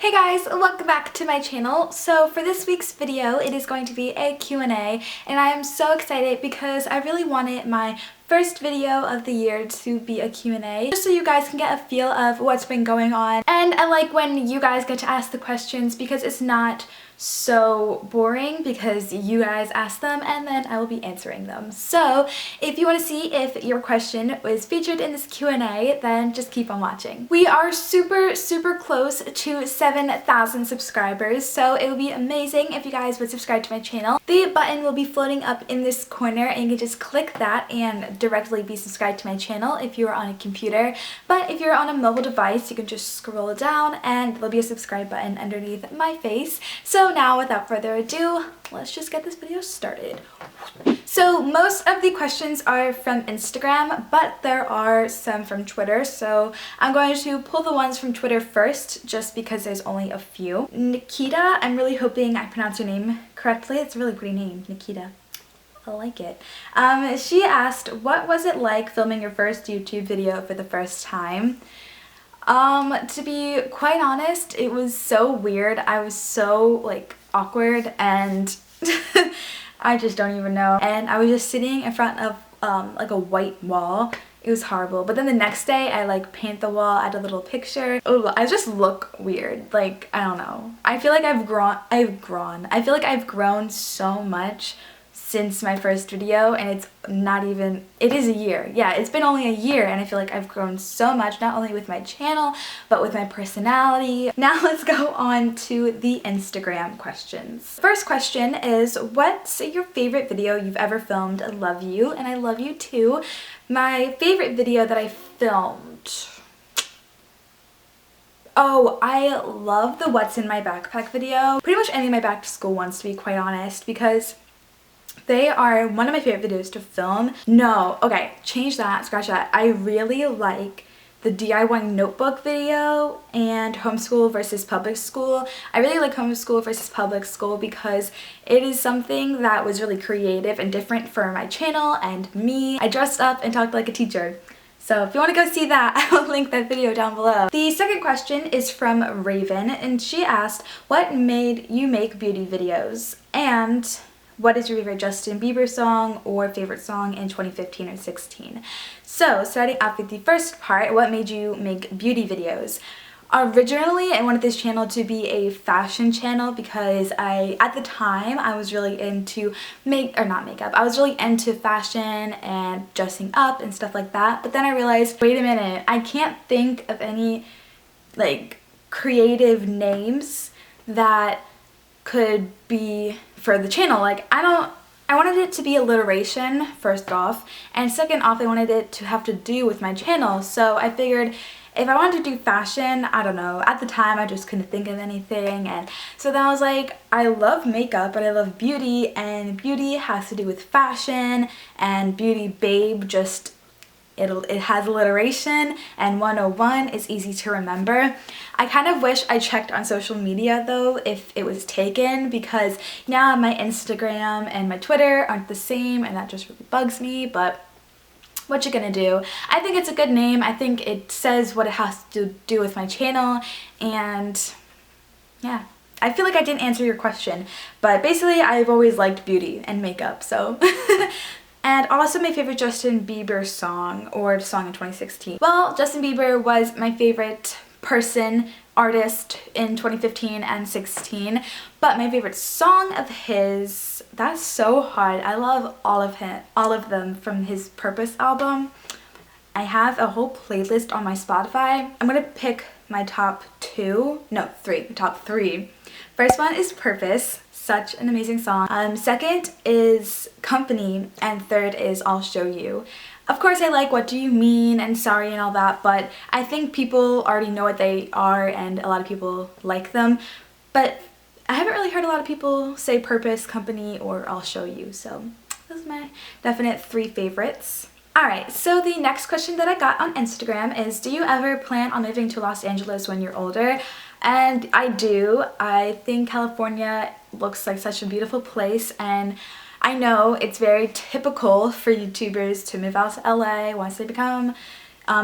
Hey guys, welcome back to my channel. So for this week's video, it is going to be a Q&A, and I am so excited because I really wanted my first video of the year to be a Q&A, just so you guys can get a feel of what's been going on. And I like when you guys get to ask the questions because it's not so boring because you guys ask them and then I will be answering them. So if you want to see if your question was featured in this Q&A, then just keep on watching. We are super close to 7,000 subscribers, so it would be amazing if you guys would subscribe to my channel. The button will be floating up in this corner and you can just click that and directly be subscribed to my channel if you're on a computer. But if you're on a mobile device, you can just scroll down and there'll be a subscribe button underneath my face. So now, without further ado, let's just get this video started. So most of the questions are from Instagram, but there are some from Twitter, so I'm going to pull the ones from Twitter first just because there's only a few. Nikita, I'm really hoping I pronounce your name correctly. It's a really pretty name, Nikita. I like it. She asked, what was it like filming your first YouTube video for the first time? To be quite honest, it was so weird. I was so awkward and I just don't even know. And I was just sitting in front of like a white wall. It was horrible. But then the next day I paint the wall, add a little picture. Oh, I just look weird. I don't know. I feel like I feel like I've grown so much since my first video, and it's not even, it is a year. Yeah, it's been only a year and I feel like I've grown so much, not only with my channel, but with my personality. Now let's go on to the Instagram questions. First question is, what's your favorite video you've ever filmed? I love you, and I love you too. My favorite video that I filmed, oh, I love the what's in my backpack video. Pretty much any of my back to school ones, to be quite honest, because they are one of my favorite videos to film. No, okay, change that, scratch that. I really like the DIY notebook video and homeschool versus public school. I really like homeschool versus public school because it is something that was really creative and different for my channel and me. I dressed up and talked like a teacher. So if you want to go see that, I will link that video down below. The second question is from Raven, and she asked, what made you make beauty videos? And what is your favorite Justin Bieber song or favorite song in 2015 or 16? So starting off with the first part, what made you make beauty videos? Originally, I wanted this channel to be a fashion channel because at the time, I was really into I was really into fashion and dressing up and stuff like that. But then I realized, wait a minute, I can't think of any creative names that could be for the channel. I wanted it to be alliteration, first off, and second off, I wanted it to have to do with my channel. So I figured if I wanted to do fashion, I don't know, at the time I just couldn't think of anything, and so then I was like, I love makeup but I love beauty, and beauty has to do with fashion, and beauty babe just it has alliteration, and 101 is easy to remember. I kind of wish I checked on social media though if it was taken, because now my Instagram and my Twitter aren't the same and that just really bugs me, but what you gonna do? I think it's a good name. I think it says what it has to do with my channel, and yeah. I feel like I didn't answer your question, but basically I've always liked beauty and makeup, so And also my favorite Justin Bieber song, or song in 2016. Well, Justin Bieber was my favorite artist in 2015 and 16, but my favorite song of his, that's so hard. I love all of them from his Purpose album. I have a whole playlist on my Spotify. I'm gonna pick my top three. First one is Purpose. Such an amazing song. Second is Company, and third is I'll Show You. Of course I like What Do You Mean and Sorry and all that, but I think people already know what they are and a lot of people like them. But I haven't really heard a lot of people say Purpose, Company, or I'll Show You, so those are my definite three favorites. Alright, so the next question that I got on Instagram is, do you ever plan on moving to Los Angeles when you're older? And I do. I think California looks like such a beautiful place, and I know it's very typical for YouTubers to move out to LA once they become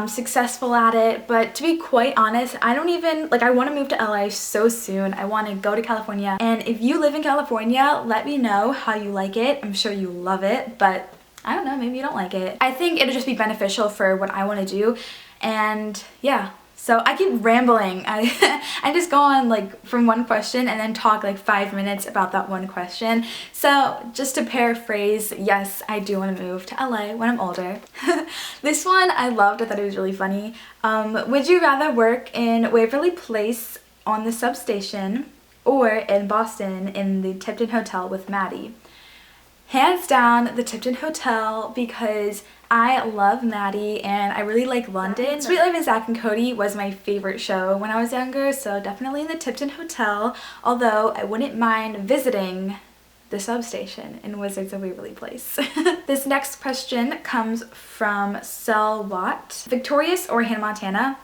successful at it. But to be quite honest, I don't even, like, I want to move to LA so soon. I want to go to California. And if you live in California, let me know how you like it. I'm sure you love it, but I don't know, maybe you don't like it. I think it'll just be beneficial for what I want to do. And yeah. So I keep rambling. I just go on like from one question and then talk like 5 minutes about that one question. So just to paraphrase, yes, I do want to move to LA when I'm older. This one I loved. I thought it was really funny. Would you rather work in Waverly Place on the substation or in Boston in the Tipton Hotel with Maddie? Hands down, the Tipton Hotel, because I love Maddie and I really like London. Sweet Life of Zack and Cody was my favorite show when I was younger, so definitely in the Tipton Hotel, although I wouldn't mind visiting the substation in Wizards of Waverly Place. This next question comes from Sel Watt. Victorious or Hannah Montana?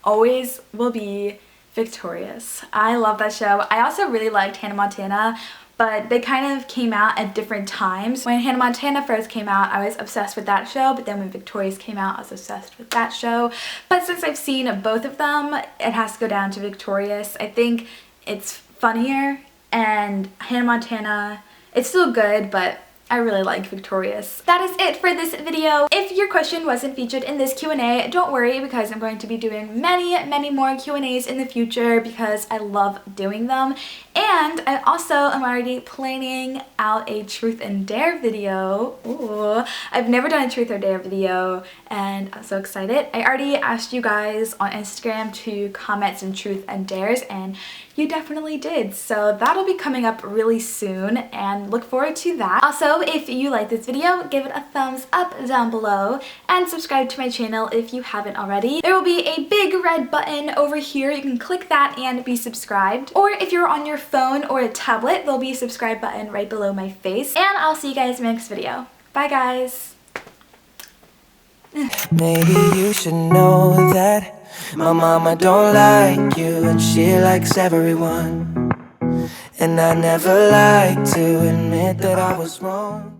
Always will be Victorious. I love that show. I also really liked Hannah Montana, but they kind of came out at different times. When Hannah Montana first came out, I was obsessed with that show, but then when Victorious came out, I was obsessed with that show. But since I've seen both of them, it has to go down to Victorious. I think it's funnier, and Hannah Montana, it's still good, but I really like Victorious. That is it for this video. If your question wasn't featured in this Q&A, don't worry, because I'm going to be doing many more Q&As in the future because I love doing them. And I also am already planning out a truth and dare video. Ooh, I've never done a truth or dare video and I'm so excited. I already asked you guys on Instagram to comment some truth and dares and you definitely did. So that'll be coming up really soon and look forward to that. Also, if you like this video, give it a thumbs up down below and subscribe to my channel if you haven't already. There will be a big red button over here. You can click that and be subscribed. Or if you're on your phone or a tablet, there'll be a subscribe button right below my face. And I'll see you guys in my next video. Bye guys! Maybe you should know that my mama don't like you and she likes everyone. And I never like to admit that I was wrong.